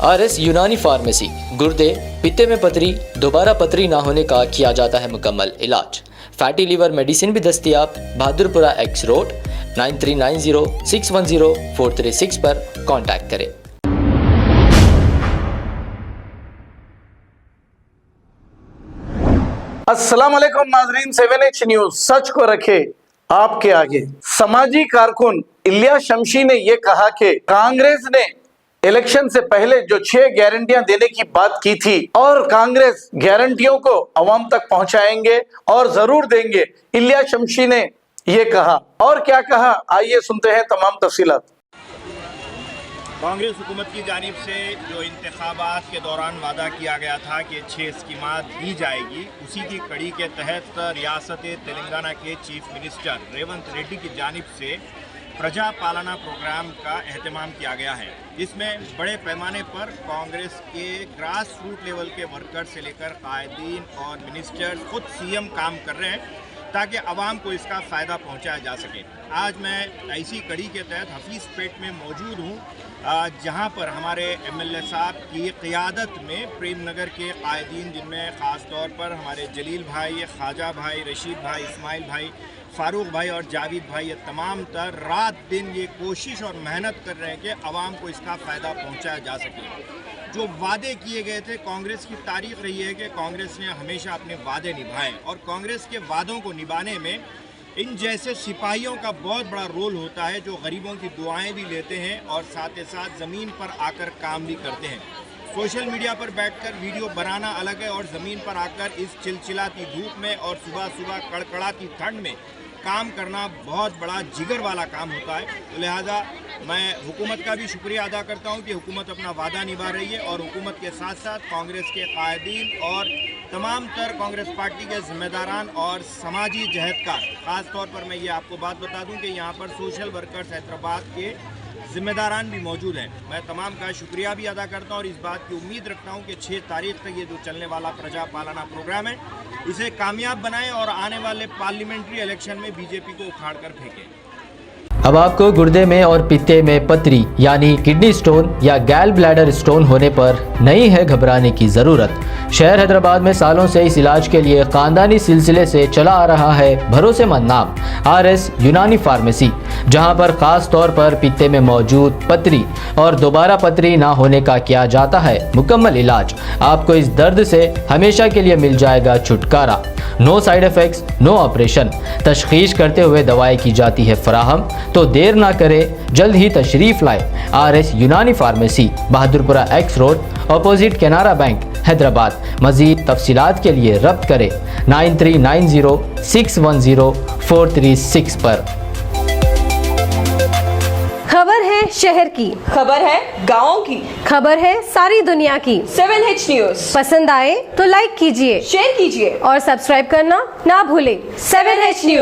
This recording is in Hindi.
RS यूनानी फार्मेसी, गुर्दे, पित्ते में पथरी, दोबारा पथरी ना होने का किया जाता है मुकम्मल इलाज। फैटी लीवर मेडिसिन भी दस्तियाब। बहादुरपुरा X रोड 9390610436 पर कांटेक्ट करें। अस्सलाम वालेकुम नाज़रीन, 7H न्यूज सच को रखे आपके आगे। समाजी कारकुन इलियास शमशी ने यह कहा कि कांग्रेस ने इलेक्शन से पहले जो 6 गारंटियां देने की बात की थी और कांग्रेस गारंटियों को अवाम तक पहुंचाएंगे और जरूर देंगे। इलियास शमशी ने यह कहा और क्या कहा, आइए सुनते हैं तमाम तफसीलात। कांग्रेस हुकूमत की जानिब से जो इंतखाबात के दौरान वादा किया गया था कि 6 स्कीमात दी जाएगी, उसी की कड़ी के तहत रियासत तेलंगाना के चीफ मिनिस्टर रेवंत रेड्डी की जानिब से प्रजा पालना प्रोग्राम का एहतमाम किया गया है, जिसमें बड़े पैमाने पर कांग्रेस के ग्रास रूट लेवल के वर्कर से लेकर कायदीन और मिनिस्टर्स खुद CM काम कर रहे हैं ताकि आवाम को इसका फ़ायदा पहुंचाया जा सके। आज मैं इसी कड़ी के तहत हफीज़पेट में मौजूद हूं, जहां पर हमारे MLA साहब की क़ियादत में प्रेम नगर के कायदीन, जिनमें ख़ास तौर पर हमारे जलील भाई, ख्वाजा भाई, रशीद भाई, इस्माइल भाई, फ़ारूक भाई और जावेद भाई, ये तमाम तर रात दिन ये कोशिश और मेहनत कर रहे हैं कि आवाम को इसका फ़ायदा पहुंचाया जा सके। जो वादे किए गए थे, कांग्रेस की तारीख रही है कि कांग्रेस ने हमेशा अपने वादे निभाए और कांग्रेस के वादों को निभाने में इन जैसे सिपाहियों का बहुत बड़ा रोल होता है, जो गरीबों की दुआएं भी लेते हैं और साथ ही साथ ज़मीन पर आकर काम भी करते हैं। सोशल मीडिया पर बैठकर वीडियो बनाना अलग है और ज़मीन पर आकर इस चिलचिलाती धूप में और सुबह सुबह कड़कड़ाती ठंड में काम करना बहुत बड़ा जिगर वाला काम होता है। तो लिहाजा मैं हुकूमत का भी शुक्रिया अदा करता हूं कि हुकूमत अपना वादा निभा रही है और हुकूमत के साथ साथ कांग्रेस के कायदीन और तमाम तर कांग्रेस पार्टी के ज़िम्मेदारान और समाजी जहदकार, ख़ास तौर पर मैं ये आपको बात बता दूं कि यहाँ पर सोशल वर्कर्स हैदराबाद के ज़िम्मेदारान भी मौजूद हैं। मैं तमाम का शुक्रिया भी अदा करता हूं और इस बात की उम्मीद रखता हूं कि 6 तारीख तक ये जो चलने वाला प्रजा पालना प्रोग्राम है, इसे कामयाब बनाएं और आने वाले पार्लियामेंट्री इलेक्शन में बीजेपी को उखाड़ कर फेंकें। अब आपको गुर्दे में और पित्ते में पथरी यानी किडनी स्टोन या गैल ब्लैडर स्टोन होने पर नहीं है घबराने की ज़रूरत। शहर हैदराबाद में सालों से इस इलाज के लिए ख़ानदानी सिलसिले से चला आ रहा है भरोसेमंद नाम RS यूनानी फार्मेसी, जहां पर ख़ास तौर पर पित्ते में मौजूद पथरी और दोबारा पथरी ना होने का किया जाता है मुकम्मल इलाज। आपको इस दर्द से हमेशा के लिए मिल जाएगा छुटकारा। No side effects, no operation. तशख़ीस करते हुए दवाएं की जाती है फराहम, तो देर ना करें, जल्द ही तशरीफ़ लाएं। RS यूनानी pharmacy, Bahadurpura X road, opposite Canara bank, Hyderabad. मज़ीद तफसीलात के लिए रब्त करें 9390610436 पर। खबर है शहर की, खबर है गाँव की, खबर है सारी दुनिया की। 7H न्यूज पसंद आए तो लाइक कीजिए, शेयर कीजिए और सब्सक्राइब करना ना भूलें। 7H news.